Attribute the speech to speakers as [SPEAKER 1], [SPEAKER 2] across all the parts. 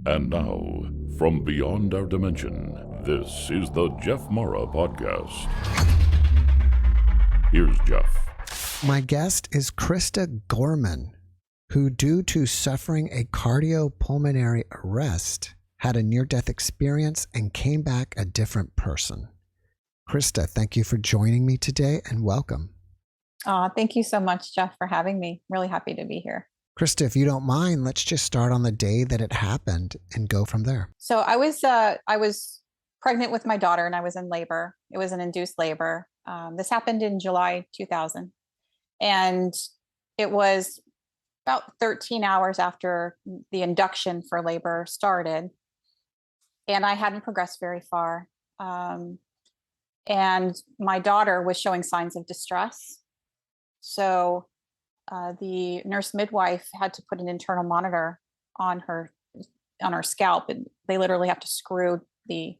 [SPEAKER 1] And now, from beyond our dimension, this is the JeffMara podcast. Here's Jeff.
[SPEAKER 2] My guest is Krista Gorman, who, due to suffering a cardiopulmonary arrest, had a near-death experience and came back a different person. Krista, thank you for joining me today and welcome.
[SPEAKER 3] Thank you so much, Jeff, for having me. Really happy to be here.
[SPEAKER 2] Krista, if you don't mind, let's just start on the day that it happened and go from there.
[SPEAKER 3] So I was pregnant with my daughter and I was in labor. It was an induced labor. This happened in July 2000. And it was about 13 hours after the induction for labor started. And I hadn't progressed very far. And my daughter was showing signs of distress. So the nurse midwife had to put an internal monitor on her scalp, and they literally have to screw the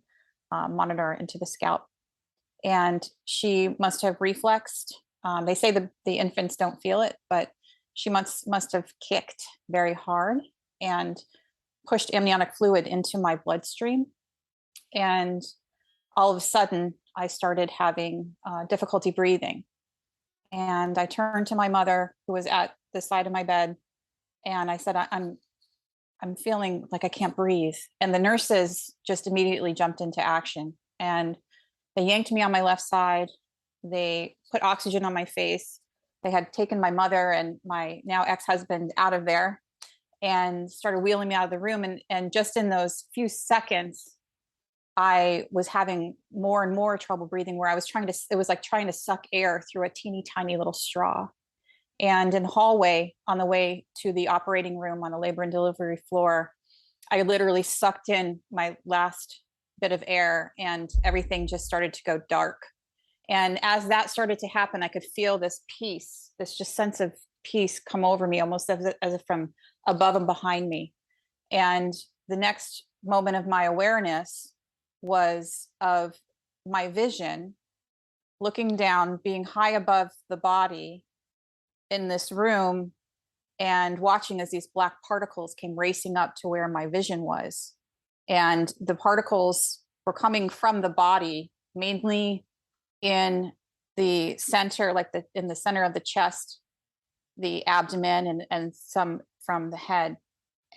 [SPEAKER 3] monitor into the scalp. And she must have reflexed. They say the infants don't feel it, but she must have kicked very hard and pushed amniotic fluid into my bloodstream. And all of a sudden, I started having difficulty breathing. And I turned to my mother, who was at the side of my bed, and I said, I'm feeling like I can't breathe. And the nurses just immediately jumped into action. And they yanked me on my left side. They put oxygen on my face. They had taken my mother and my now ex-husband out of there and started wheeling me out of the room. And just in those few seconds, I was having more and more trouble breathing, where it was like trying to suck air through a teeny tiny little straw. And in the hallway on the way to the operating room on the labor and delivery floor, I literally sucked in my last bit of air and everything just started to go dark. And as that started to happen, I could feel this peace, this just sense of peace come over me, almost as if from above and behind me. And the next moment of my awareness was of my vision looking down, being high above the body in this room, and watching as these black particles came racing up to where my vision was. And the particles were coming from the body, mainly in the center, in the center of the chest, the abdomen, and some from the head.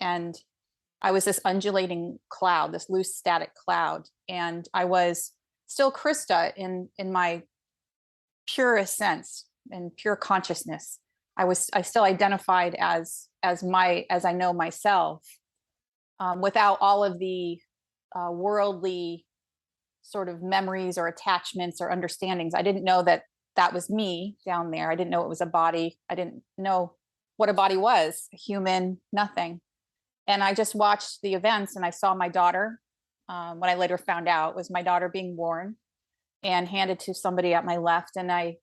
[SPEAKER 3] And I was this undulating cloud, this loose static cloud. And I was still Krista in my purest sense and pure consciousness. I still identified as I know myself, without all of the worldly sort of memories or attachments or understandings. I didn't know that was me down there. I didn't know it was a body. I didn't know what a body was, a human, nothing. And I just watched the events, and I saw my daughter. What I later found out was my daughter being born and handed to somebody at my left. And I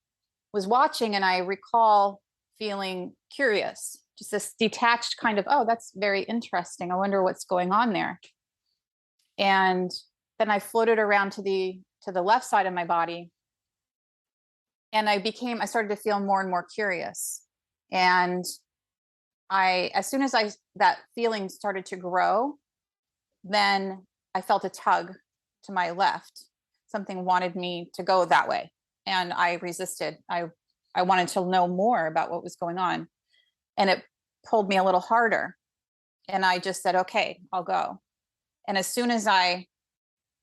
[SPEAKER 3] was watching, and I recall feeling curious, just this detached kind of, oh, that's very interesting. I wonder what's going on there. And then I floated around to the left side of my body, and I started to feel more and more curious. And as soon as that feeling started to grow, then I felt a tug to my left. Something wanted me to go that way, and I resisted. I wanted to know more about what was going on, and it pulled me a little harder. And I just said, okay, I'll go. And as soon as I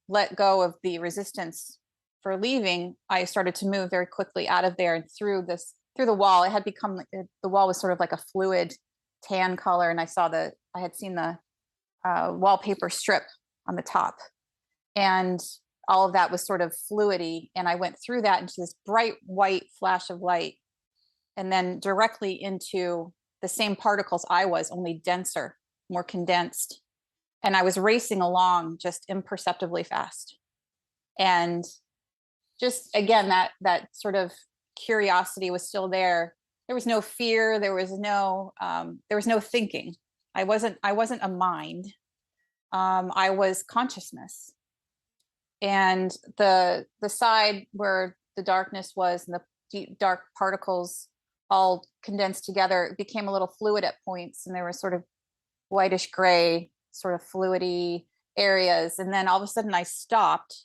[SPEAKER 3] let go of the resistance for leaving, I started to move very quickly out of there and through the wall. It had become, the wall was sort of like a fluid tan color, and I had seen the wallpaper strip on the top, and all of that was sort of fluidy. And I went through that into this bright white flash of light, and then directly into the same particles I was, only denser, more condensed. And I was racing along just imperceptibly fast. And just again, that sort of curiosity was still there. There was no fear. There was no thinking. I wasn't a mind. I was consciousness. And the side where the darkness was and the deep dark particles all condensed together, it became a little fluid at points, and there was sort of whitish gray sort of fluidy areas. And then all of a sudden I stopped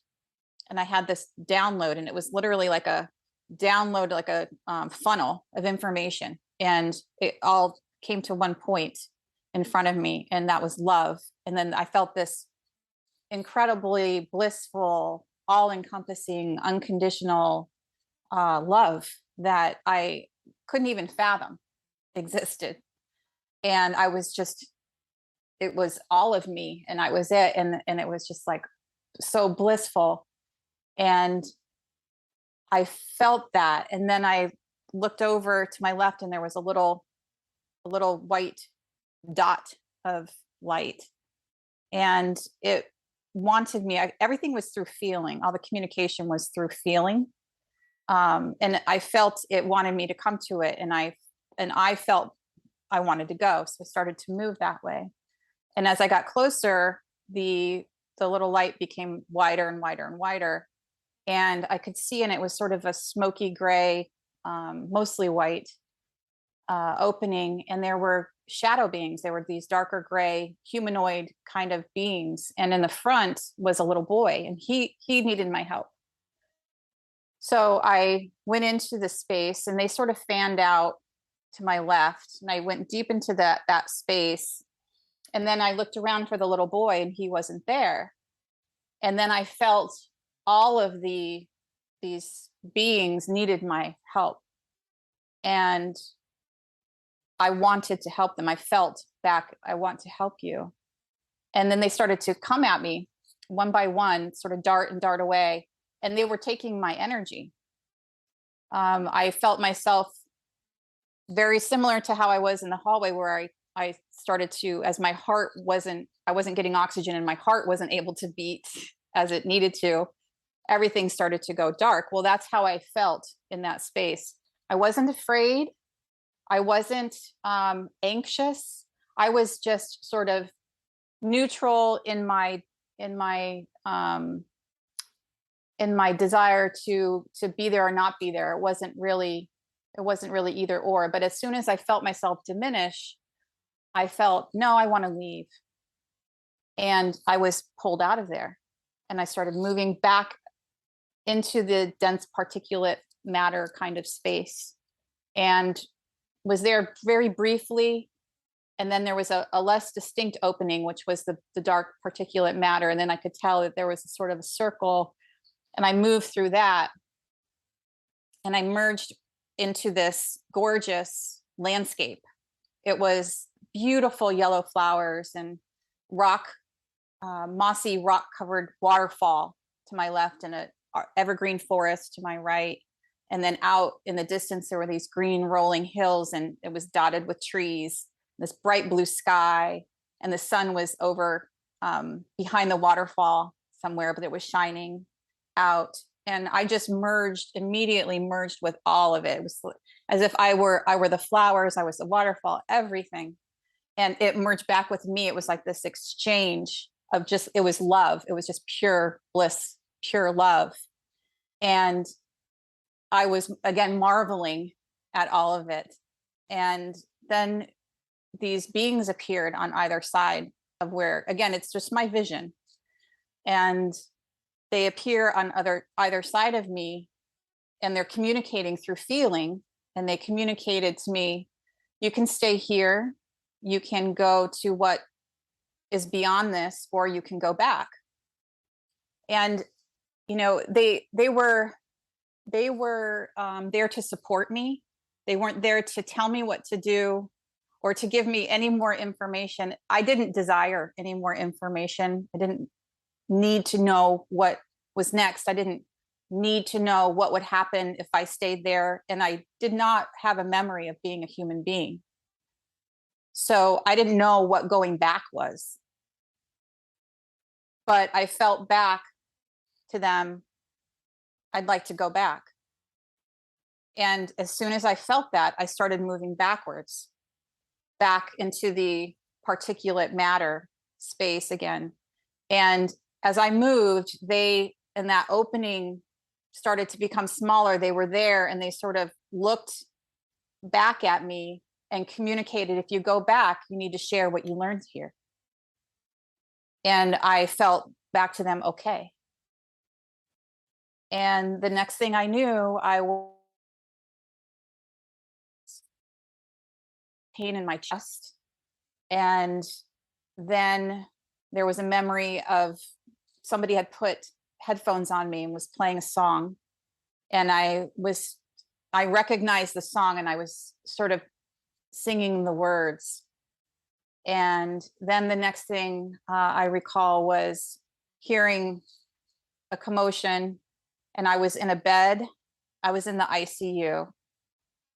[SPEAKER 3] and I had this download, and it was literally like a download, like a funnel of information. And it all came to one point in front of me, and that was love. And then I felt this incredibly blissful, all-encompassing, unconditional love that I couldn't even fathom existed. And I was just, it was all of me, and I was it. And it was just like so blissful. And I felt that. And then I looked over to my left, and there was a little white dot of light. And it wanted me, everything was through feeling. All the communication was through feeling. And I felt it wanted me to come to it. And I felt I wanted to go. So I started to move that way. And as I got closer, the little light became wider and wider and wider. And I could see, and it was sort of a smoky gray, mostly white opening. And there were shadow beings. There were these darker gray humanoid kind of beings. And in the front was a little boy, and he needed my help. So I went into the space, and they sort of fanned out to my left, and I went deep into that space. And then I looked around for the little boy, and he wasn't there. And then I felt all of these beings needed my help. And I wanted to help them. I felt back, I want to help you. And then they started to come at me one by one, sort of dart away. And they were taking my energy. I felt myself very similar to how I was in the hallway, where I started to, as my heart I wasn't getting oxygen, and my heart wasn't able to beat as it needed to. Everything started to go dark. Well, that's how I felt in that space. I wasn't afraid. I wasn't anxious. I was just sort of neutral in my desire to be there or not be there. It wasn't really either or. But as soon as I felt myself diminish, I felt, no, I want to leave. And I was pulled out of there, and I started moving back into the dense particulate matter kind of space, and was there very briefly. And then there was a less distinct opening, which was the dark particulate matter. And then I could tell that there was a sort of a circle, and I moved through that, and I merged into this gorgeous landscape. It was beautiful yellow flowers and mossy rock covered waterfall to my left, and a evergreen forest to my right. And then out in the distance, there were these green rolling hills, and it was dotted with trees, this bright blue sky, and the sun was over behind the waterfall somewhere, but it was shining out. And I just immediately merged with all of it. It was as if I were the flowers, I was the waterfall, everything. And it merged back with me. It was like this exchange of it was love. It was just pure bliss, pure love. And I was, again, marveling at all of it. And then these beings appeared on either side of where, again, it's just my vision. And they appear on either side of me, and they're communicating through feeling. And they communicated to me, you can stay here, you can go to what is beyond this, or you can go back. And, they were there to support me. They weren't there to tell me what to do or to give me any more information. I didn't desire any more information. I didn't need to know what was next. I didn't need to know what would happen if I stayed there. And I did not have a memory of being a human being. So I didn't know what going back was. But I felt back to them, I'd like to go back. And as soon as I felt that, I started moving backwards, back into the particulate matter space again. And as I moved, in that opening started to become smaller. They were there, and they sort of looked back at me and communicated, if you go back, you need to share what you learned here. And I felt back to them okay. And the next thing I knew, pain in my chest. And then there was a memory of somebody had put headphones on me and was playing a song. And I recognized the song, and I was sort of singing the words. And then the next thing I recall was hearing a commotion, and I was in a bed. I was in the ICU.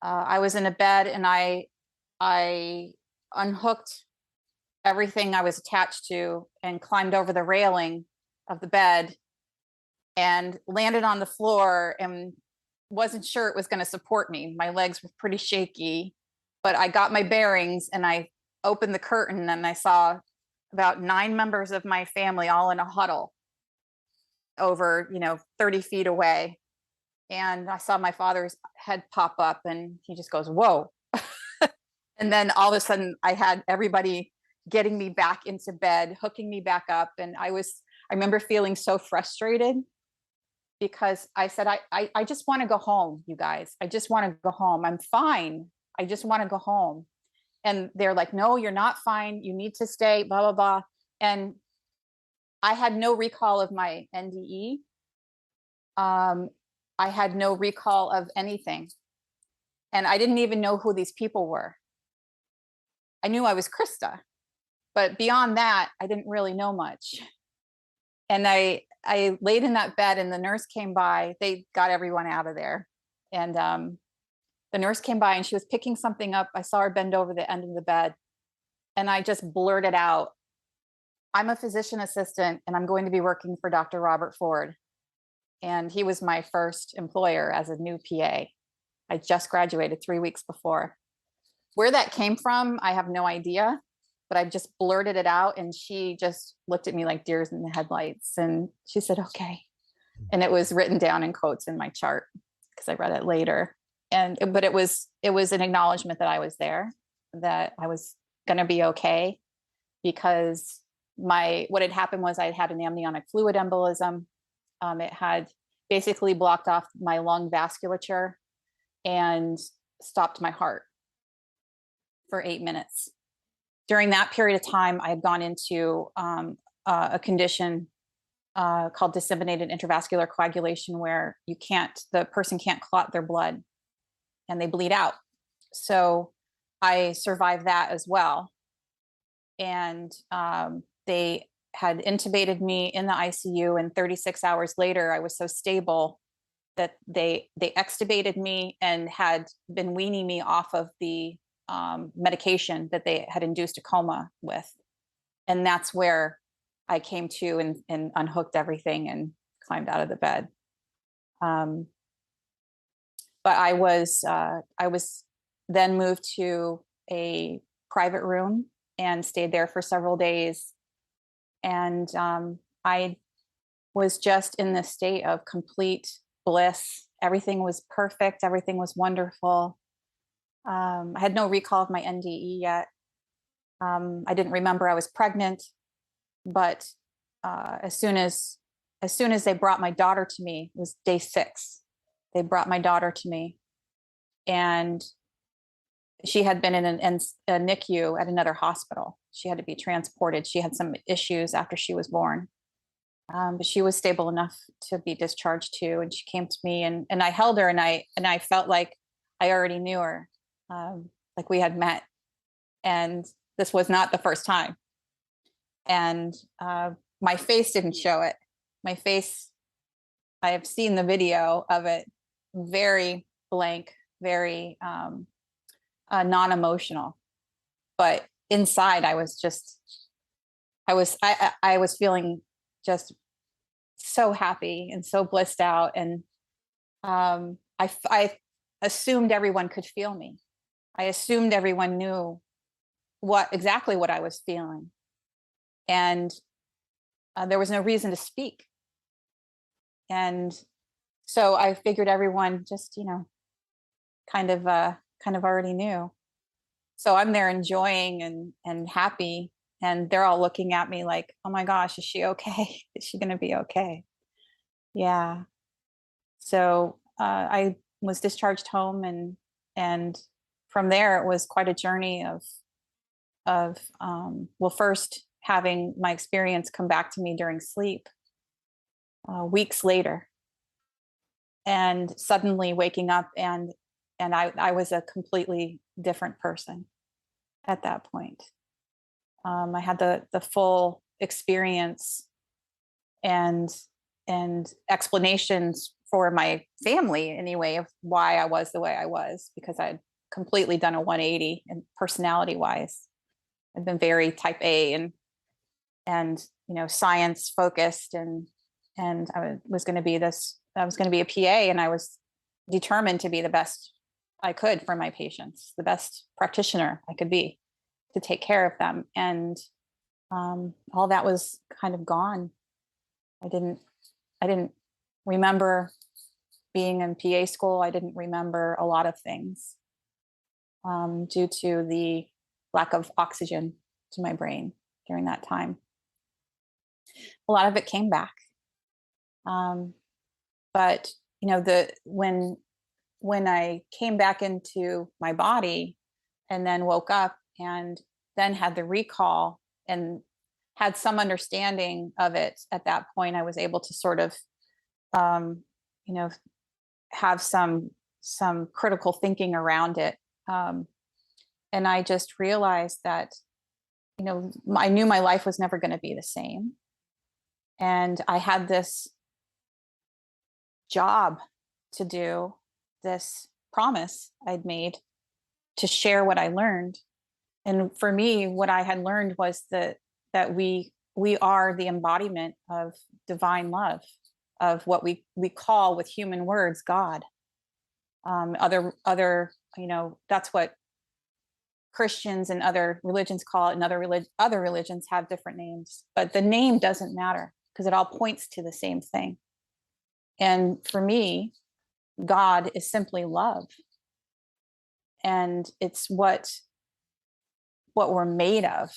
[SPEAKER 3] I was in a bed, and I unhooked everything I was attached to and climbed over the railing of the bed and landed on the floor, and wasn't sure it was going to support me. My legs were pretty shaky, but I got my bearings, and I opened the curtain, and I saw about 9 members of my family all in a huddle over, 30 feet away. And I saw my father's head pop up, and he just goes, "Whoa." And then all of a sudden I had everybody getting me back into bed, hooking me back up. And I remember feeling so frustrated, because I said, I just want to go home, you guys. I just want to go home. I'm fine. I just want to go home. And they're like, "No, you're not fine. You need to stay, blah, blah, blah." And I had no recall of my NDE. I had no recall of anything. And I didn't even know who these people were. I knew I was Krista, but beyond that, I didn't really know much. And I laid in that bed, and the nurse came by. They got everyone out of there. And the nurse came by, and she was picking something up. I saw her bend over the end of the bed, and I just blurted out, "I'm a physician assistant, and I'm going to be working for Dr. Robert Ford." And he was my first employer as a new PA. I just graduated 3 weeks before. Where that came from, I have no idea, but I just blurted it out, and she just looked at me like deers in the headlights, and she said, "Okay." And it was written down in quotes in my chart, because I read it later. But it was an acknowledgement that I was there, that I was going to be okay, because what had happened was I had an amniotic fluid embolism. It had basically blocked off my lung vasculature and stopped my heart for 8 minutes. During that period of time, I had gone into a condition called disseminated intravascular coagulation, where the person can't clot their blood, and they bleed out. So I survived that as well. And they had intubated me in the ICU, and 36 hours later, I was so stable that they extubated me and had been weaning me off of the medication that they had induced a coma with. And that's where I came to and unhooked everything and climbed out of the bed. But I was then moved to a private room and stayed there for several days. And I was just in this state of complete bliss. Everything was perfect. Everything was wonderful. I had no recall of my NDE yet. I didn't remember I was pregnant, but as soon as they brought my daughter to me, it was day 6. They brought my daughter to me, and she had been in a NICU at another hospital. She had to be transported. She had some issues after she was born, but she was stable enough to be discharged too. And she came to me, and I held her, and I felt like I already knew her, like we had met, and this was not the first time. And my face didn't show it. My face, I have seen the video of it, very blank, very non-emotional, but inside I was feeling just so happy and so blissed out. And I assumed everyone could feel me. I assumed everyone knew exactly what I was feeling. And there was no reason to speak. And so I figured everyone just, kind of already knew. So I'm there enjoying and happy And they're all looking at me like, oh my gosh, is she okay? Is she going to be okay? Yeah. So I was discharged home, and from there it was quite a journey of well, first having my experience come back to me during sleep weeks later, and suddenly waking up, and I was a completely different person at that point. I had the full experience and explanations for my family anyway of why I was the way I was, because I'd completely done a 180 and personality wise. I've been very type A and science focused, and I was going to be a PA, and I was determined to be the best I could for my patients, the best practitioner I could be to take care of them. And all that was kind of gone. I didn't remember being in PA school. I didn't remember a lot of things due to the lack of oxygen to my brain during that time. A lot of it came back. But when I came back into my body and then woke up and then had the recall and had some understanding of it at that point, I was able to sort of, have some critical thinking around it. And I just realized that, I knew my life was never going to be the same. And I had this job to do, this promise I'd made to share what I learned. And for me, what I had learned was that we are the embodiment of divine love, of what we call with human words God. Other that's what Christians and other religions call it, and other religions have different names, but the name doesn't matter because it all points to the same thing. And for me, God is simply love, and it's what we're made of.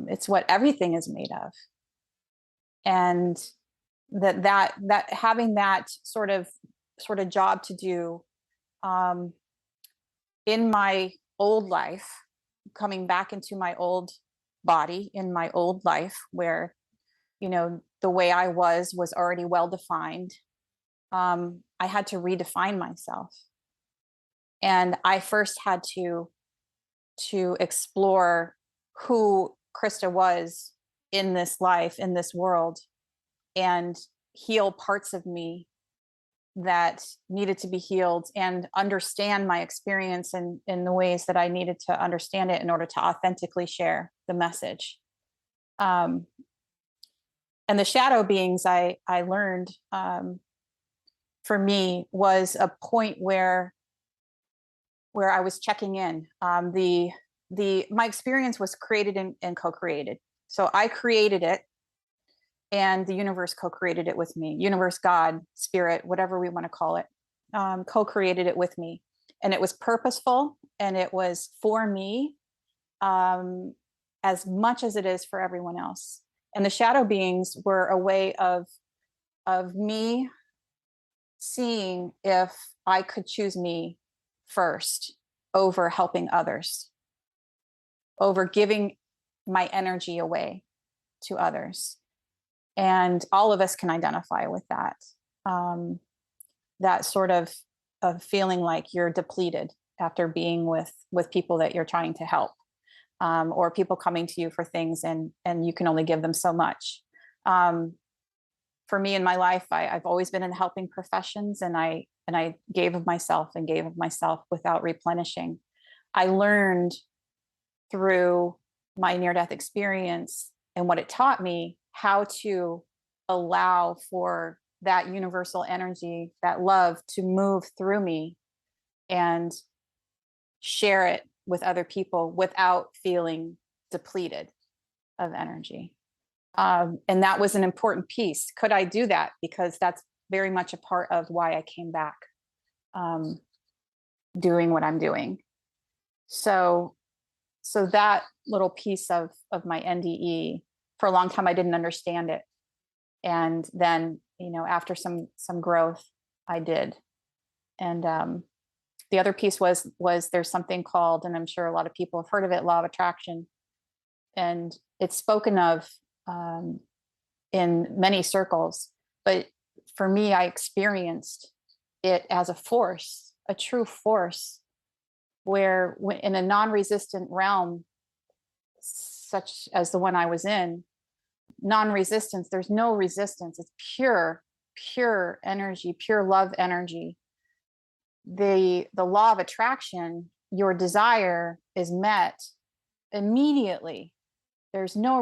[SPEAKER 3] It's what everything is made of, and that having that sort of job to do in my old life, coming back into my old body in my old life, where the way I was already well defined. I had to redefine myself, and I first had to explore who Krista was in this life, in this world, and heal parts of me that needed to be healed, and understand my experience in the ways that I needed to understand it in order to authentically share the message. And the shadow beings I learned for me was a point where I was checking in. My experience was created and co-created. So I created it, and the universe co-created it with me. Universe, God, spirit, whatever we want to call it, co-created it with me. And it was purposeful, and it was for me as much as it is for everyone else. And the shadow beings were a way of me seeing if I could choose me first over helping others, over giving my energy away to others. And all of us can identify with that. That sort of feeling like you're depleted after being with people that you're trying to help, or people coming to you for things, and you can only give them so much. For me in my life, I've always been in the helping professions, and I gave of myself without replenishing. I learned through my near-death experience and what it taught me how to allow for that universal energy, that love, to move through me and share it with other people without feeling depleted of energy. And that was an important piece. Could I do that? Because that's very much a part of why I came back doing what I'm doing. So so that little piece of my NDE, for a long time, I didn't understand it. And then, after some growth, I did. And the other piece was there's something called, and I'm sure a lot of people have heard of it, law of attraction. And it's spoken of in many circles. But for me, I experienced it as a force, a true force, where in a non-resistant realm, such as the one I was in, non-resistance, there's no resistance. It's pure energy, pure love energy. The law of attraction, your desire is met immediately. There's no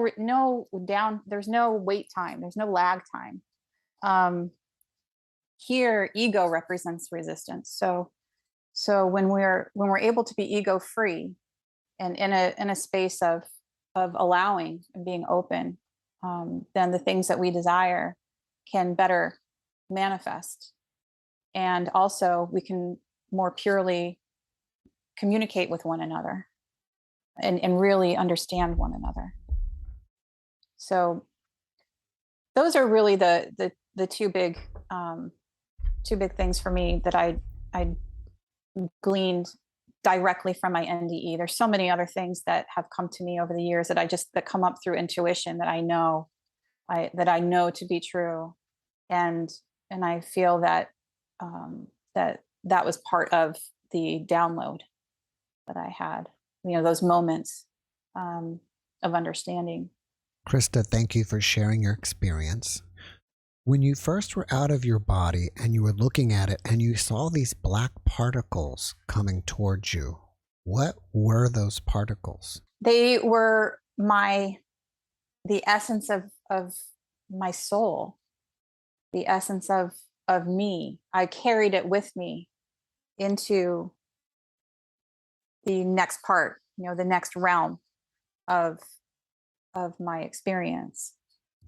[SPEAKER 3] wait time. There's no lag time. Here, ego represents resistance. So when we're able to be ego free and in a space of allowing and being open, then the things that we desire can better manifest. And also we can more purely communicate with one another and really understand one another. So those are really the two big things for me that I gleaned directly from my NDE. There's so many other things that have come to me over the years that come up through intuition that I know to be true. And I feel that that was part of the download that I had, those moments of understanding.
[SPEAKER 2] Krista, thank you for sharing your experience. When you first were out of your body and you were looking at it and you saw these black particles coming towards you, what were those particles?
[SPEAKER 3] They were the essence of my soul, the essence of me. I carried it with me into the next part, the next realm of my experience.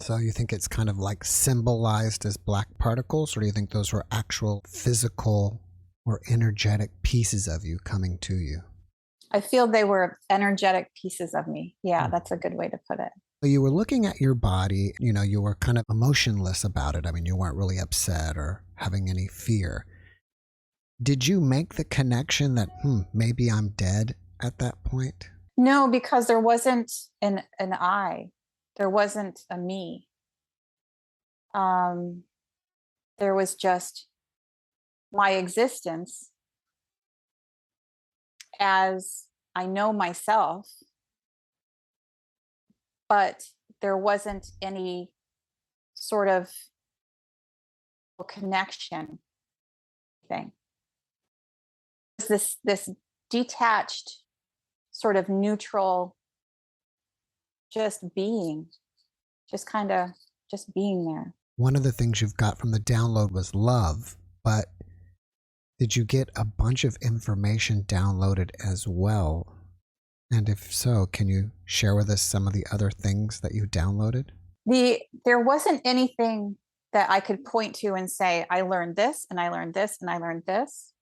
[SPEAKER 2] So you think it's kind of like symbolized as black particles, or do you think those were actual physical or energetic pieces of you coming to you?
[SPEAKER 3] I feel they were energetic pieces of me. Yeah, that's a good way to put it.
[SPEAKER 2] You were looking at your body, you were kind of emotionless about it. I mean, you weren't really upset or having any fear. Did you make the connection that, maybe I'm dead at that point?
[SPEAKER 3] No, because there wasn't an I. There wasn't a me. There was just my existence as I know myself, but there wasn't any sort of connection thing. This detached, sort of neutral, just being, just being there.
[SPEAKER 2] One of the things you've got from the download was love, but did you get a bunch of information downloaded as well? And if so, can you share with us some of the other things that you downloaded?
[SPEAKER 3] There wasn't anything that I could point to and say, I learned this and I learned this and I learned this.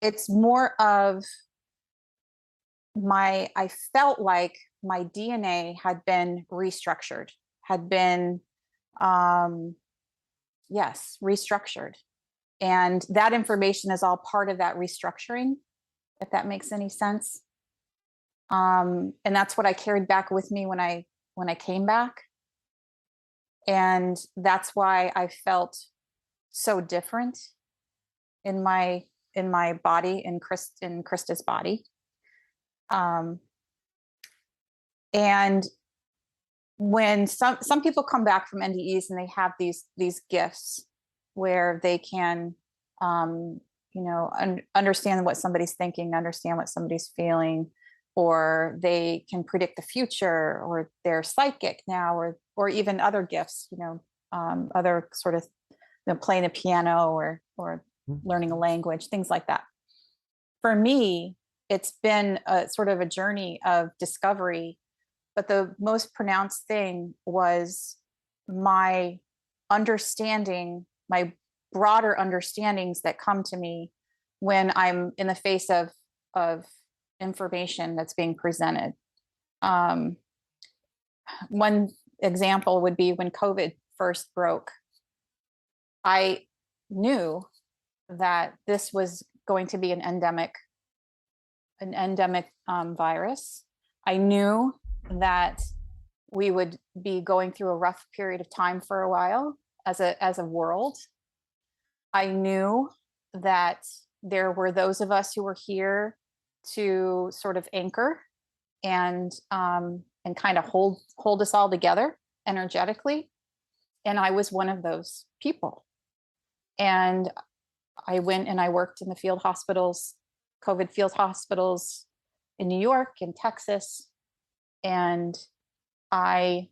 [SPEAKER 3] It's more of I felt like my DNA had been restructured, restructured. And that information is all part of that restructuring, if that makes any sense. And that's what I carried back with me when I came back. And that's why I felt so different in my body, in Krista's body. And when some people come back from NDEs and they have these gifts where they can, understand what somebody's thinking, understand what somebody's feeling, or they can predict the future, or they're psychic now, or even other gifts, other sort of playing a piano or learning a language, things like that. For me, it's been a sort of a journey of discovery, but the most pronounced thing was my understanding, my broader understandings that come to me when I'm in the face of information that's being presented. One example would be when COVID first broke. I knew that this was going to be an endemic virus. I knew that we would be going through a rough period of time for a while as a world. I knew that there were those of us who were here to sort of anchor and kind of hold us all together energetically. And I was one of those people. And I went and I worked in the field hospitals, COVID field hospitals in New York and Texas. And I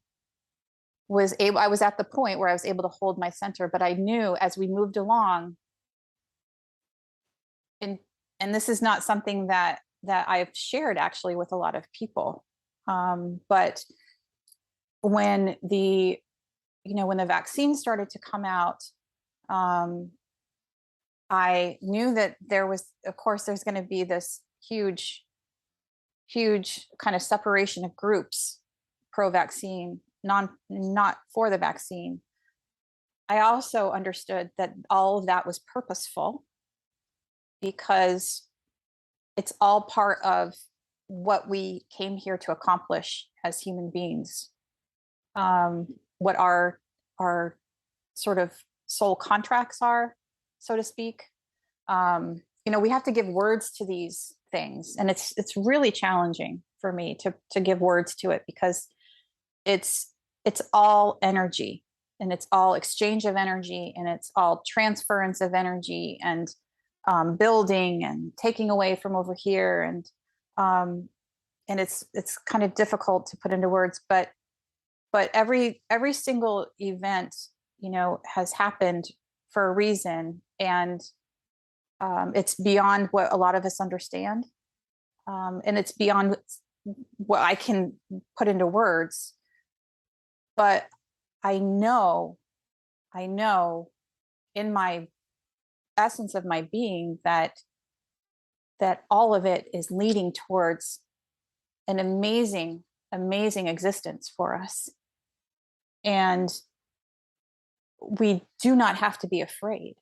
[SPEAKER 3] was at the point where I was able to hold my center, but I knew as we moved along, and this is not something that I've shared actually with a lot of people. But when the vaccine started to come out, I knew that there's going to be this huge kind of separation of groups, pro-vaccine, not for the vaccine. I also understood that all of that was purposeful because it's all part of what we came here to accomplish as human beings. What our sort of soul contracts are, so to speak. We have to give words to these things, and it's really challenging for me to give words to it because it's all energy, and it's all exchange of energy, and it's all transference of energy, and building and taking away from over here, and it's kind of difficult to put into words, but every single event has happened for a reason, and it's beyond what a lot of us understand, and it's beyond what I can put into words. But I know in my essence of my being that all of it is leading towards an amazing existence for us. And we do not have to be afraid.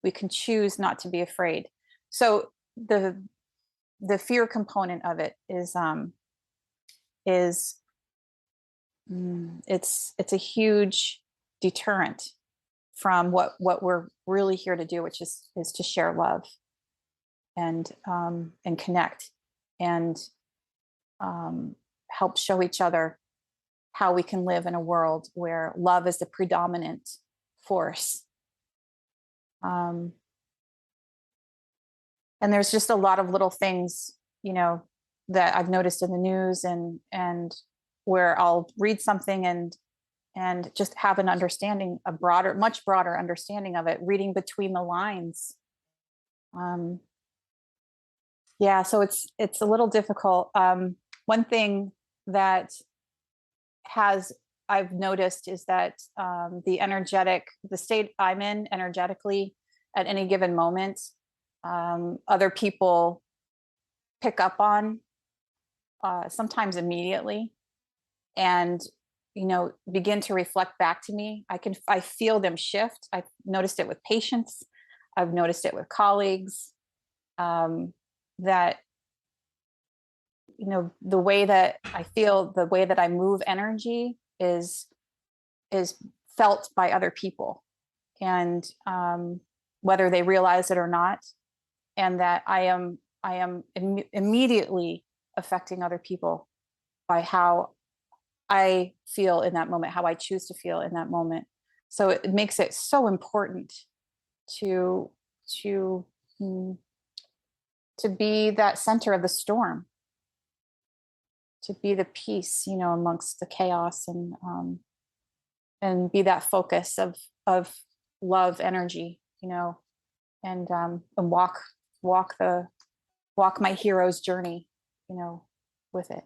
[SPEAKER 3] We can choose not to be afraid. So the fear component of it is it's a huge deterrent from what we're really here to do, which is to share love and connect and help show each other how we can live in a world where love is the predominant force. And there's just a lot of little things, that I've noticed in the news and where I'll read something and just have an understanding, much broader understanding of it, reading between the lines. So it's a little difficult. One thing that I've noticed is that the state I'm in energetically at any given moment, other people pick up on, sometimes immediately, and begin to reflect back to me. I feel them shift. I've noticed it with patients. I've noticed it with colleagues, that the way that I feel, the way that I move energy is felt by other people, and whether they realize it or not, and that I am immediately affecting other people by how I feel in that moment, how I choose to feel in that moment. So it makes it so important to be that center of the storm, to be the peace, amongst the chaos, and be that focus of love energy, and walk my hero's journey, with it.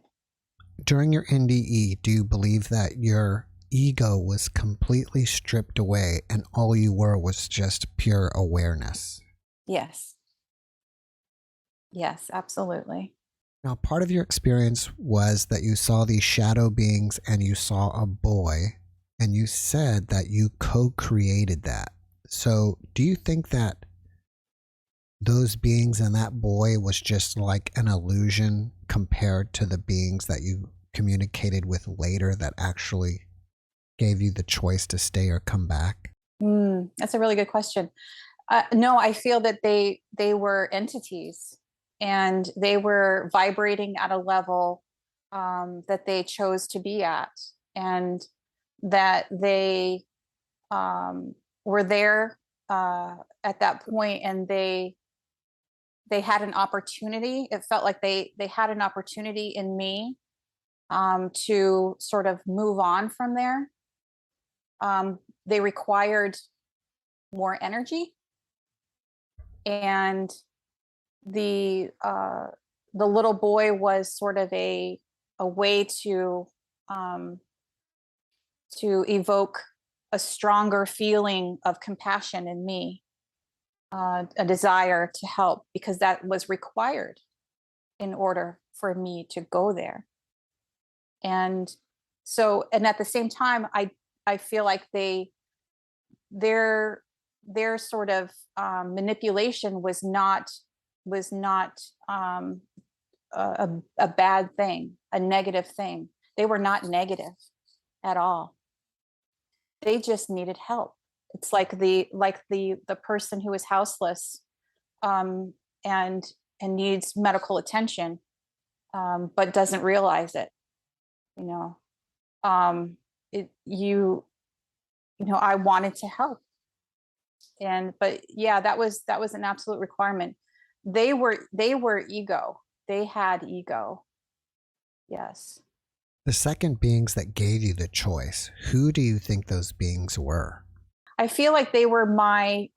[SPEAKER 2] During your NDE, do you believe that your ego was completely stripped away and all you were was just pure awareness?
[SPEAKER 3] Yes. Yes, absolutely.
[SPEAKER 2] Now, part of your experience was that you saw these shadow beings and you saw a boy, and you said that you co-created that. So, do you think that those beings and that boy was just like an illusion compared to the beings that you communicated with later that actually gave you the choice to stay or come back?
[SPEAKER 3] That's a really good question. No, I feel that they were entities, and they were vibrating at a level that they chose to be at, and that they were there at that point, and they had an opportunity. It felt like they had an opportunity in me to sort of move on from there. They required more energy, and the the little boy was sort of a way um, to evoke a stronger feeling of compassion in me, a desire to help, because that was required in order for me to go there. And so, and at the same time, I feel like their their sort of manipulation was not a bad thing, a negative thing. They were not negative at all. They just needed help. It's like the person who is houseless, um, and needs medical attention, but doesn't realize it. You know, it you know, I wanted to help, and but yeah, that was an absolute requirement. They were ego. They had ego. Yes.
[SPEAKER 2] The second beings that gave you the choice, who do you think those beings were?
[SPEAKER 3] I feel like they were my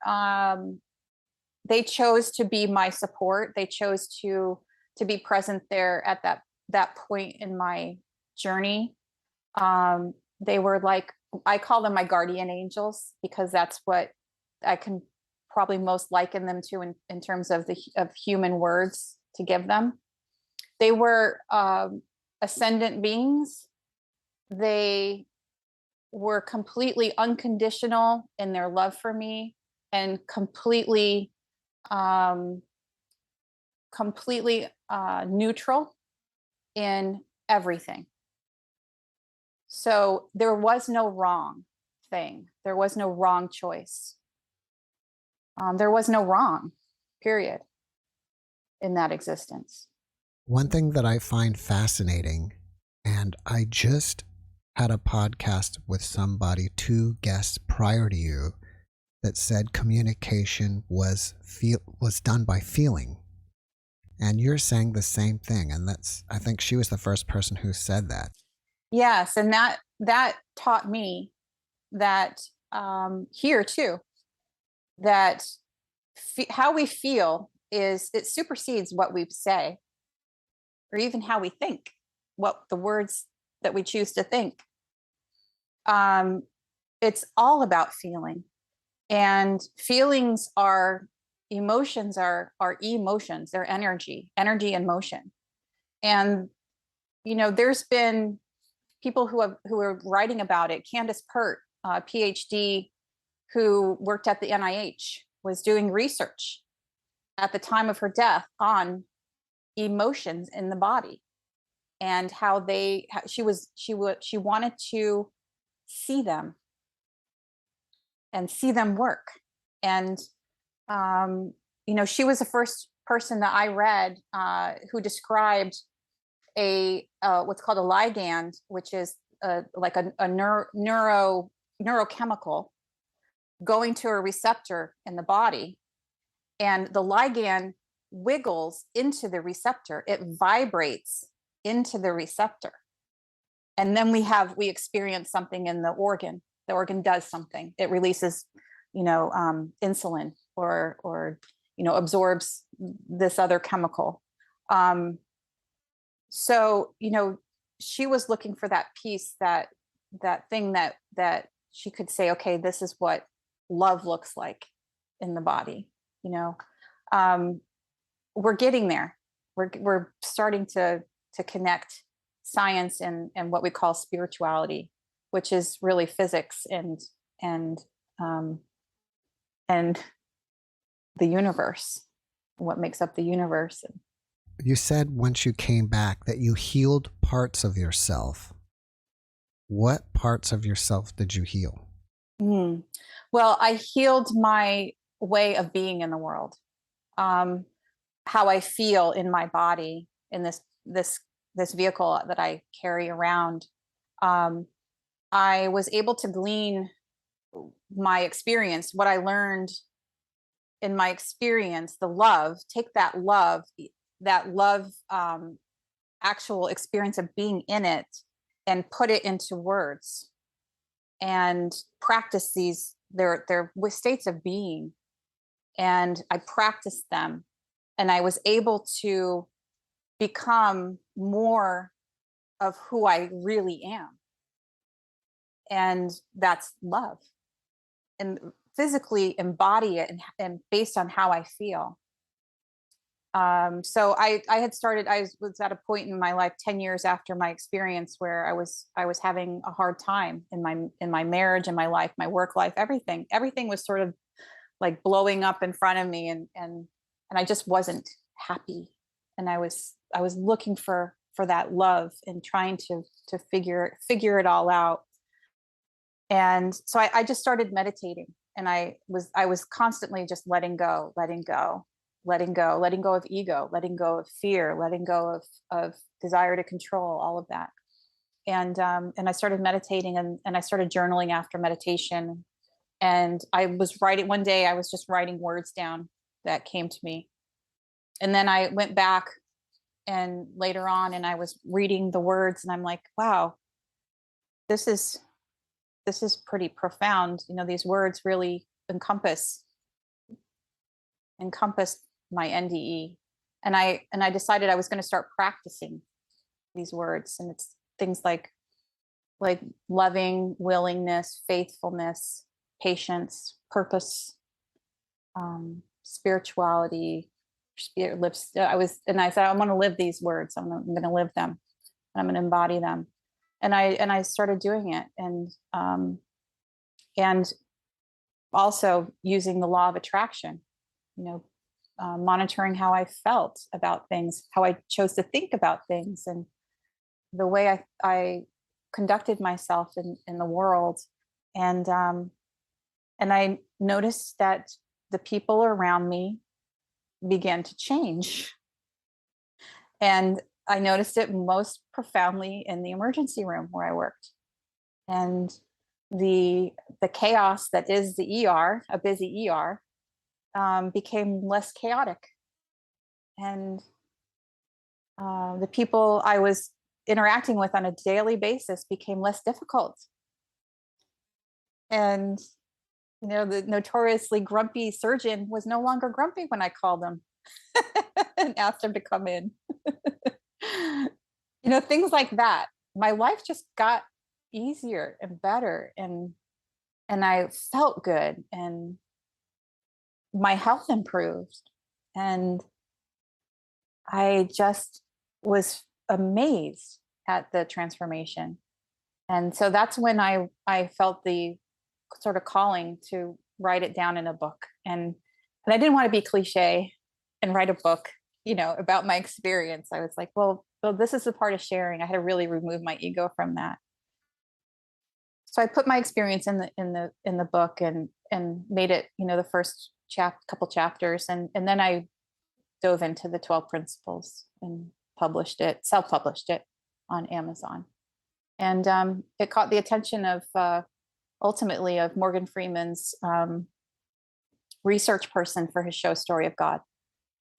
[SPEAKER 3] they chose to be my support. They chose to be present there at that point in my journey. They were like, I call them my guardian angels, because that's what I can probably most liken them to in terms of of human words to give them. They were ascendant beings. They were completely unconditional in their love for me, and um, completely neutral in everything. So there was no wrong thing. There was no wrong choice. There was no wrong, period, in that existence.
[SPEAKER 2] One thing that I find fascinating, and I just had a podcast with somebody, two guests prior to you, that said communication was done by feeling. And you're saying the same thing. And I think she was the first person who said that.
[SPEAKER 3] Yes, and that taught me that here too, that how we feel it supersedes what we say, or even how we think, what the words that we choose to think. Um, it's all about feeling, and feelings are emotions are emotions. They're energy and motion. And you know, there's been people who are writing about it. Candace Pert, PhD, who worked at the NIH, was doing research at the time of her death on emotions in the body, and how she wanted to see them and see them work. And you know, she was the first person that I read who described a what's called a ligand, which is like a neurochemical going to a receptor in the body, and the ligand wiggles into the receptor. It vibrates into the receptor, and then we experience something in the organ. The organ does something. It releases, you know, insulin, or you know, absorbs this other chemical. So you know, she was looking for that piece, that thing that she could say, okay, this is what love looks like in the body, you know. we're getting there. We're starting to connect science and what we call spirituality, which is really physics and the universe, what makes up the universe.
[SPEAKER 2] You said once you came back that you healed parts of yourself. What parts of yourself did you heal?
[SPEAKER 3] Well, I healed my way of being in the world, how I feel in my body, in this vehicle that I carry around. I was able to glean my experience, what I learned in my experience, the love, take that love, actual experience of being in it, and put it into words and practice these, they're states of being. And I practiced them, and I was able to become more of who I really am. And that's love. And physically embody it and based on how I feel. So I was at a point in my life 10 years after my experience where I was having a hard time in my marriage, in my life, my work life, everything was sort of like blowing up in front of me, and I just wasn't happy. And I was looking for that love and trying to figure it all out. And so I just started meditating, and I was constantly just letting go of ego, letting go of fear, letting go of desire to control, all of that. And I started meditating, and I started journaling after meditation. And I was writing, one day I was just writing words down that came to me. And then I went back and later on, and I was reading the words, and I'm like, wow, this is pretty profound. You know, these words really encompass my NDE. And I decided I was going to start practicing these words. And it's things like loving, willingness, faithfulness, patience, purpose, spirituality, spirit lives. I said, I want to live these words. I'm going to live them, and I'm going to embody them. And I started doing it, and also using the law of attraction, monitoring how I felt about things, how I chose to think about things, and the way I conducted myself in the world. And I noticed that the people around me began to change. And I noticed it most profoundly in the emergency room where I worked. And the chaos that is the ER, a busy ER, became less chaotic. And the people I was interacting with on a daily basis became less difficult. And the notoriously grumpy surgeon was no longer grumpy when I called him and asked him to come in. Things like that. My life just got easier and better, and I felt good, and my health improved, and I just was amazed at the transformation. And so that's when I felt the sort of calling to write it down in a book. And I didn't want to be cliche and write a book, about my experience. I was like, well, this is the part of sharing. I had to really remove my ego from that. So I put my experience in the book and made it, the first couple chapters. And then I dove into the 12 principles and self-published it on Amazon. And it caught the attention of ultimately of Morgan Freeman's research person for his show Story of God.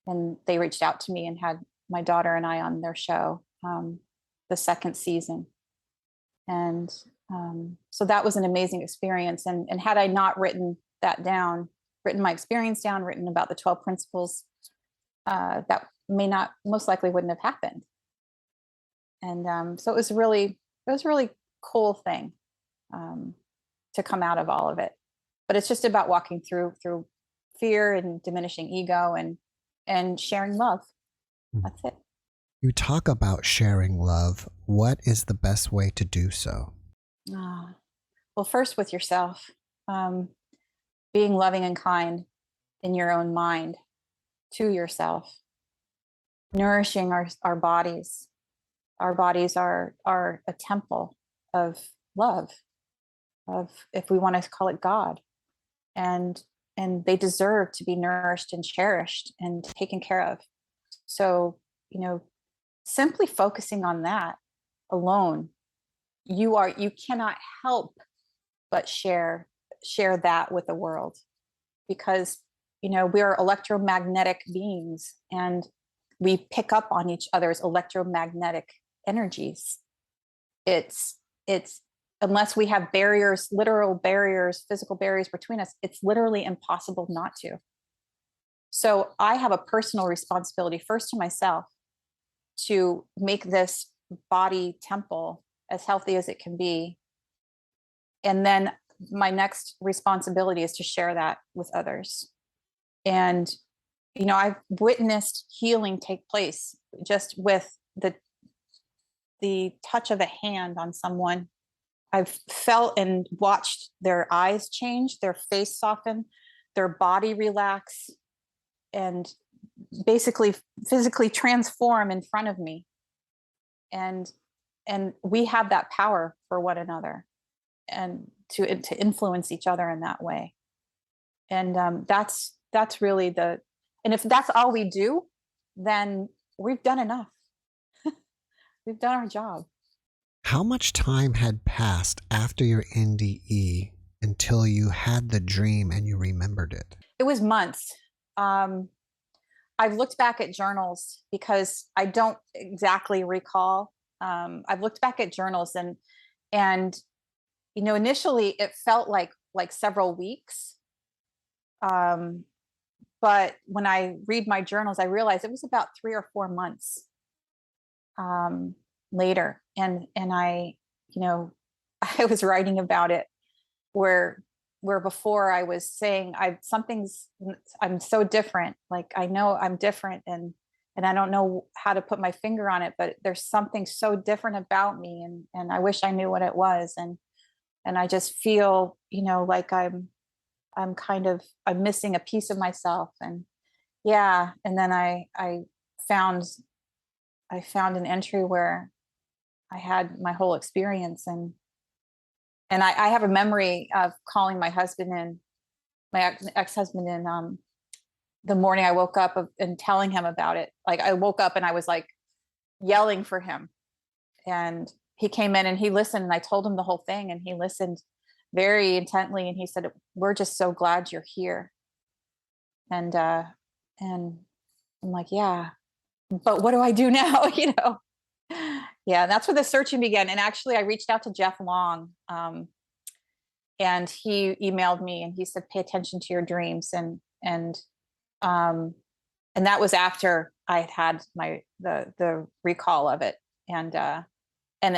[SPEAKER 3] And they reached out to me and had my daughter and I on their show, the second season. And so that was an amazing experience. And had I not written my experience down, written about the 12 principles, that most likely wouldn't have happened. And so it was a really cool thing to come out of all of it. But it's just about walking through fear and diminishing ego, and and sharing love. That's it.
[SPEAKER 2] You talk about sharing love. What is the best way to do so?
[SPEAKER 3] Well, first with yourself, being loving and kind in your own mind to yourself, nourishing our bodies. Our bodies are a temple of love, of, if we want to call it, God. And they deserve to be nourished and cherished and taken care of. So, simply focusing on that alone, you cannot help but share that with the world, because we are electromagnetic beings, and we pick up on each other's electromagnetic energies. It's unless we have barriers, literal barriers, physical barriers between us, it's literally impossible not to. So I have a personal responsibility first to myself to make this body temple as healthy as it can be. And then my next responsibility is to share that with others. And, I've witnessed healing take place just with the touch of a hand on someone. I've felt and watched their eyes change, their face soften, their body relax, and basically physically transform in front of me. And we have that power for one another, and to influence each other in that way. And that's really and if that's all we do, then we've done enough. We've done our job.
[SPEAKER 2] How much time had passed after your NDE until you had the dream and you remembered it?
[SPEAKER 3] It was months. I've looked back at journals because I don't exactly recall. I've looked back at journals and initially it felt like several weeks. But when I read my journals, I realized it was about 3 or 4 months later. And I, I was writing about it where before I was saying I'm so different. Like, I know I'm different, and I don't know how to put my finger on it, but there's something so different about me. And I wish I knew what it was. And I just feel, like I'm missing a piece of myself. And yeah. And then I found an entry where I had my whole experience, and I have a memory of calling my husband and my ex-husband in the morning I woke up and telling him about it. Like, I woke up and I was like yelling for him, and he came in and he listened, and I told him the whole thing, and he listened very intently, and he said, "We're just so glad you're here." And I'm like, yeah, but what do I do now? Yeah, that's where the searching began. And actually I reached out to Jeff Long, and he emailed me and he said, "Pay attention to your dreams." And that was after I had the recall of it. And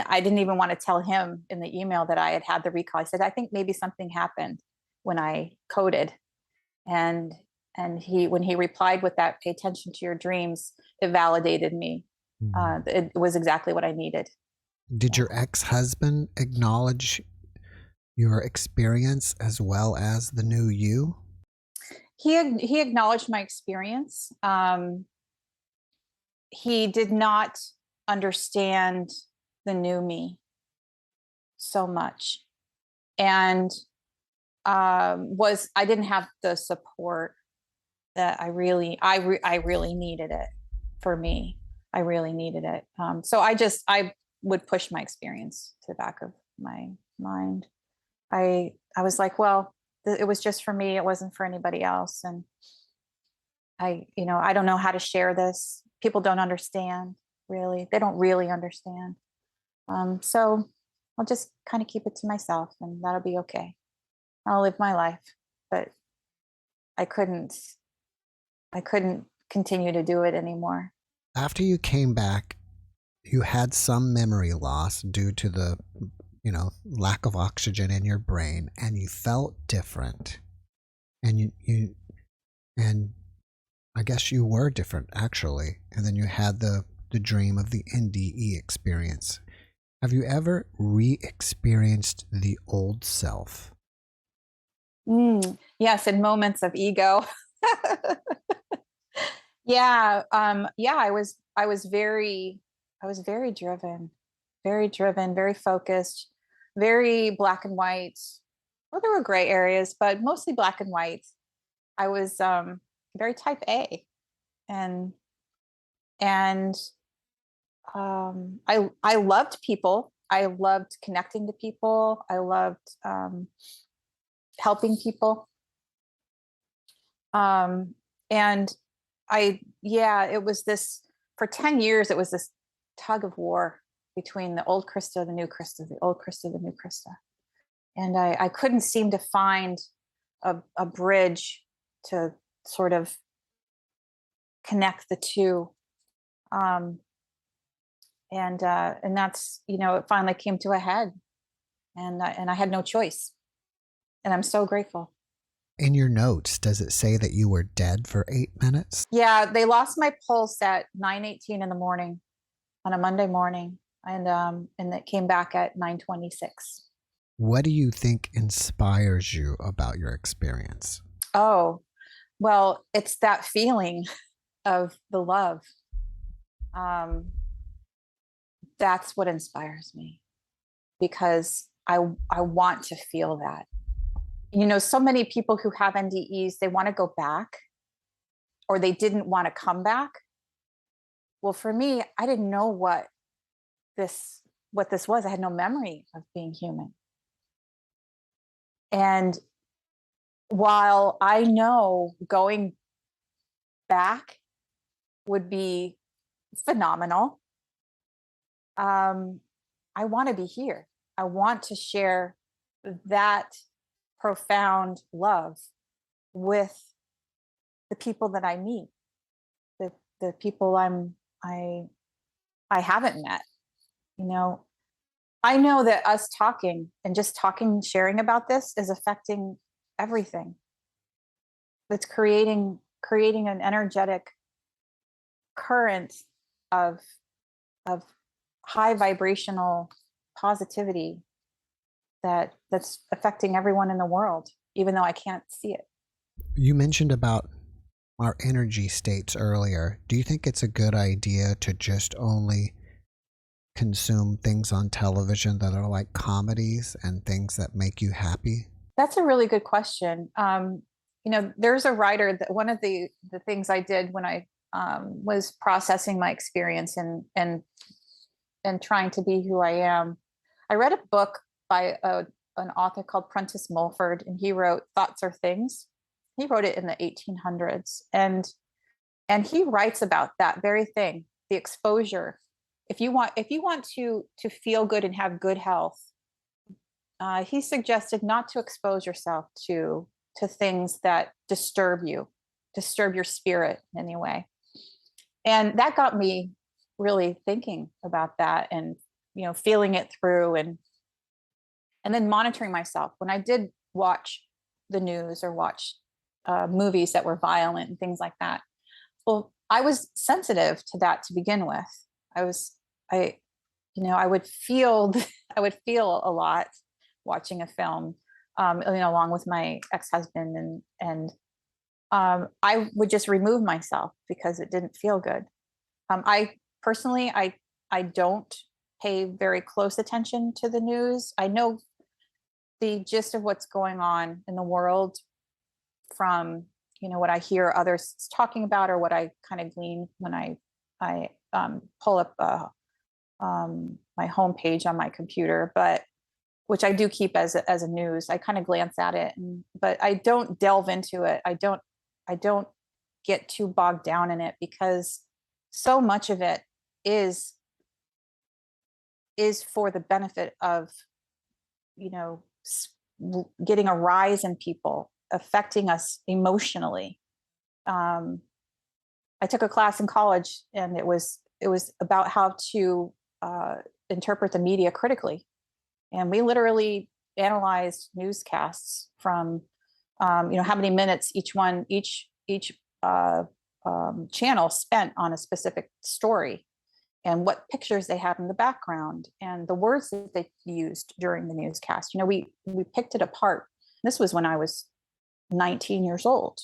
[SPEAKER 3] I didn't even want to tell him in the email that I had the recall. I said, "I think maybe something happened when I coded." And when he replied with that, "Pay attention to your dreams," it validated me. It was exactly what I needed.
[SPEAKER 2] Did your ex-husband acknowledge your experience as well as the new you?
[SPEAKER 3] He acknowledged my experience. He did not understand the new me so much, and I didn't have the support that I really needed it for me. I really needed it. So I would push my experience to the back of my mind. I was like, well, it was just for me. It wasn't for anybody else. And I don't know how to share this. People don't understand, really. They don't really understand. So I'll just kind of keep it to myself, and that'll be okay. I'll live my life. But I couldn't continue to do it anymore.
[SPEAKER 2] After you came back, you had some memory loss due to the, lack of oxygen in your brain, and you felt different. And I guess you were different actually. And then you had the dream of the NDE experience. Have you ever re-experienced the old self?
[SPEAKER 3] Yes, in moments of ego. Yeah, I was very driven, very focused, very black and white. Well, there were gray areas, but mostly black and white. I was very type A, and and I loved people. I loved connecting to people. I loved helping people. And it was this, for 10 years, it was this tug of war between the old Krista, the new Krista, the old Krista, the new Krista. And I couldn't seem to find a bridge to sort of connect the two. And that's, it finally came to a head, and I had no choice. And I'm so grateful.
[SPEAKER 2] In your notes, does it say that you were dead for 8 minutes?
[SPEAKER 3] Yeah, they lost my pulse at 9:18 in the morning on a Monday morning, and it came back at 9:26.
[SPEAKER 2] What do you think inspires you about your experience?
[SPEAKER 3] Oh, well, it's that feeling of the love. That's what inspires me, because I want to feel that. So many people who have NDEs, they want to go back, or they didn't want to come back. Well, for me, I didn't know what this was. I had no memory of being human. And while I know going back would be phenomenal, I want to be here. I want to share that profound love with the people that I meet, the people I haven't met. I know that us talking and just talking, sharing about this is affecting everything. It's creating an energetic current of high vibrational positivity that's affecting everyone in the world, even though I can't see it.
[SPEAKER 2] You mentioned about our energy states earlier. Do you think it's a good idea to just only consume things on television that are like comedies and things that make you happy?
[SPEAKER 3] That's a really good question. There's a writer that one of the things I did when I was processing my experience and trying to be who I am, I read a book by an author called Prentice Mulford, and he wrote Thoughts Are Things. He wrote it in the 1800s, and he writes about that very thing, the exposure. If you want to feel good and have good health, he suggested not to expose yourself to things that disturb your spirit in any way. And that got me really thinking about that, and feeling it through, and then monitoring myself when I did watch the news or watch movies that were violent and things like that. Well, I was sensitive to that to begin with. I would feel a lot watching a film, along with my ex-husband, and I would just remove myself because it didn't feel good. I personally, I don't pay very close attention to the news. I know the gist of what's going on in the world from what I hear others talking about, or what I kind of glean when I pull up my homepage on my computer, but which I do keep as a news. I kind of glance at it, but I don't delve into it. I don't get too bogged down in it, because so much of it is for the benefit of getting a rise in people, affecting us emotionally. I took a class in college, and it was about how to interpret the media critically, and we literally analyzed newscasts from how many minutes each channel spent on a specific story and what pictures they had in the background and the words that they used during the newscast. You know, we picked it apart. This was when I was 19 years old.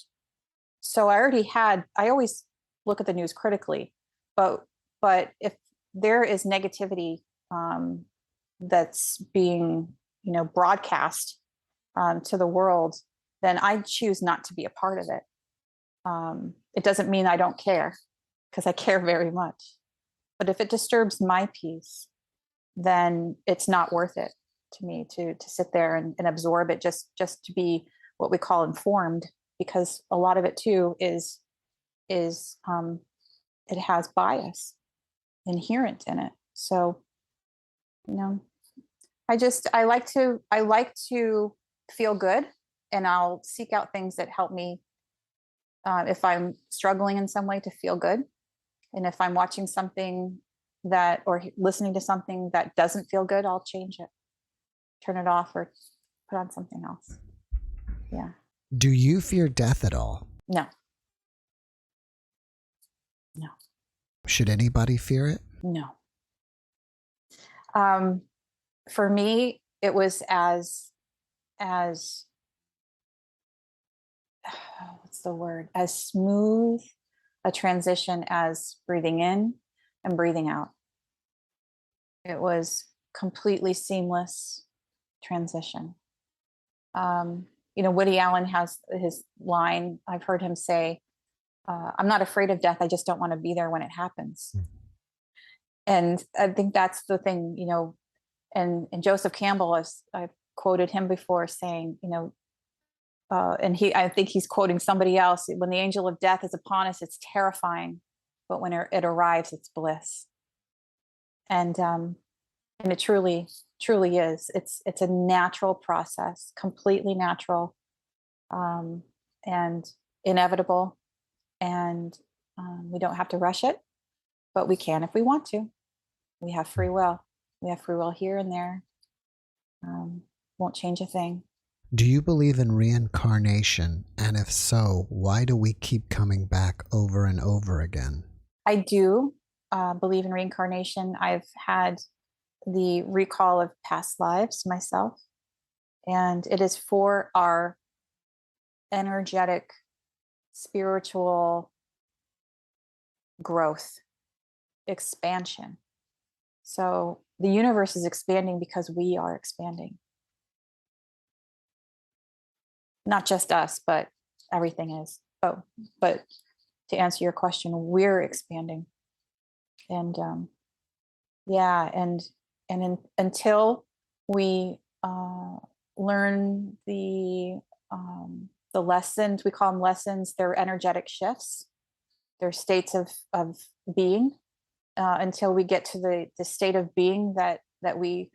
[SPEAKER 3] So I always look at the news critically, but if there is negativity that's being, you know, broadcast to the world, then I choose not to be a part of it. It doesn't mean I don't care, because I care very much. But if it disturbs my peace, then it's not worth it to me to sit there and absorb it just to be what we call informed, because a lot of it too is it has bias inherent in it. So, you know, I like to feel good, and I'll seek out things that help me if I'm struggling in some way to feel good. And if I'm watching something or listening to something that doesn't feel good, I'll change it, turn it off, or put on something else. Yeah.
[SPEAKER 2] Do you fear death at all?
[SPEAKER 3] No. No.
[SPEAKER 2] Should anybody fear it?
[SPEAKER 3] No. For me, it was as what's the word? As smooth a transition as breathing in and breathing out. It was completely seamless transition. You know, Woody Allen has his line, I've heard him say, I'm not afraid of death. I just don't want to be there when it happens. And I think that's the thing, you know, and Joseph Campbell, I've quoted him before saying, you know, and I think he's quoting somebody else, when the angel of death is upon us, it's terrifying, but when it arrives, it's bliss. And it truly is. It's a natural process, completely natural, and inevitable. And we don't have to rush it, but we can if we want to. We have free will. We have free will here and there. Won't change a thing.
[SPEAKER 2] Do you believe in reincarnation? And if so, why do we keep coming back over and over again?
[SPEAKER 3] I do believe in reincarnation. I've had the recall of past lives myself, and it is for our energetic, spiritual growth, expansion. So the universe is expanding because we are expanding. Not just us, but everything is. Oh, but to answer your question, we're expanding. And until we learn the lessons, we call them lessons, they're energetic shifts, they're states of being, until we get to the state of being that we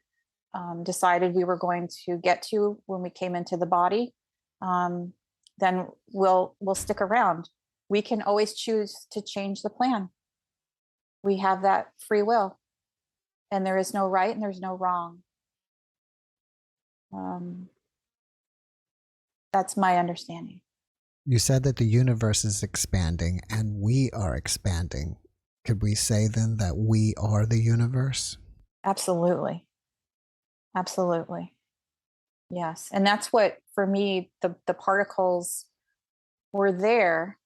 [SPEAKER 3] decided we were going to get to when we came into the body, then we'll stick around. We can always choose to change the plan. We have that free will, and there is no right and there's no wrong. That's my understanding.
[SPEAKER 2] You said that the universe is expanding and we are expanding. Could we say then that we are the universe?
[SPEAKER 3] Absolutely. Absolutely. Yes. And that's what, for me, the particles were there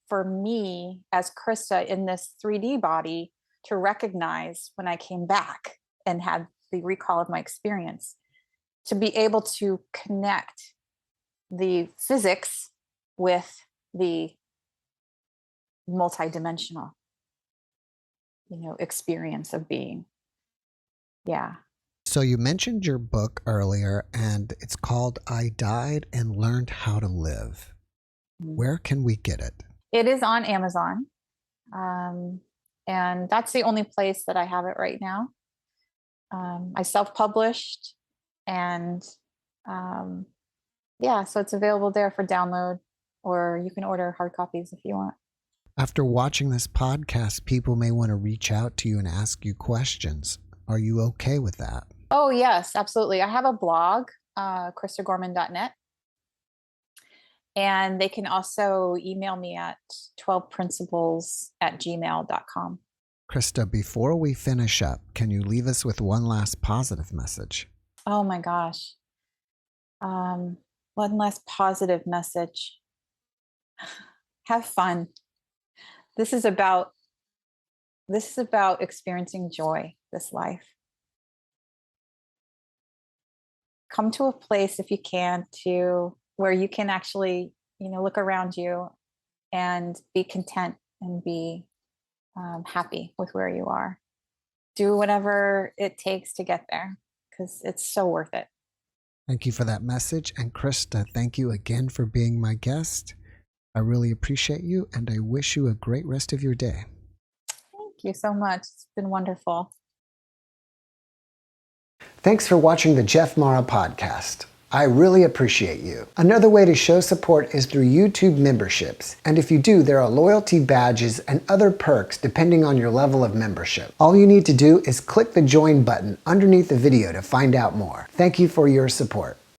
[SPEAKER 3] for me as Krista in this 3D body to recognize when I came back and had the recall of my experience, to be able to connect the physics with the multidimensional, experience of being. Yeah.
[SPEAKER 2] So you mentioned your book earlier, and it's called I Died and Learned How to Live. Where can we get it?
[SPEAKER 3] It is on Amazon. And that's the only place that I have it right now. I self-published, and so it's available there for download, or you can order hard copies if you want.
[SPEAKER 2] After watching this podcast, people may want to reach out to you and ask you questions. Are you okay with that?
[SPEAKER 3] Oh, yes, absolutely. I have a blog, KristaGorman.net. And they can also email me at 12principles@gmail.com.
[SPEAKER 2] Krista, before we finish up, can you leave us with one last positive message?
[SPEAKER 3] Oh my gosh. One last positive message. Have fun. This is about experiencing joy, this life. Come to a place, if you can, to where you can actually, look around you and be content and be happy with where you are. Do whatever it takes to get there, because it's so worth it.
[SPEAKER 2] Thank you for that message. And Krista, thank you again for being my guest. I really appreciate you, and I wish you a great rest of your day.
[SPEAKER 3] Thank you so much. It's been wonderful.
[SPEAKER 2] Thanks for watching the JeffMara podcast. I really appreciate you. Another way to show support is through YouTube memberships. And if you do, there are loyalty badges and other perks depending on your level of membership. All you need to do is click the join button underneath the video to find out more. Thank you for your support.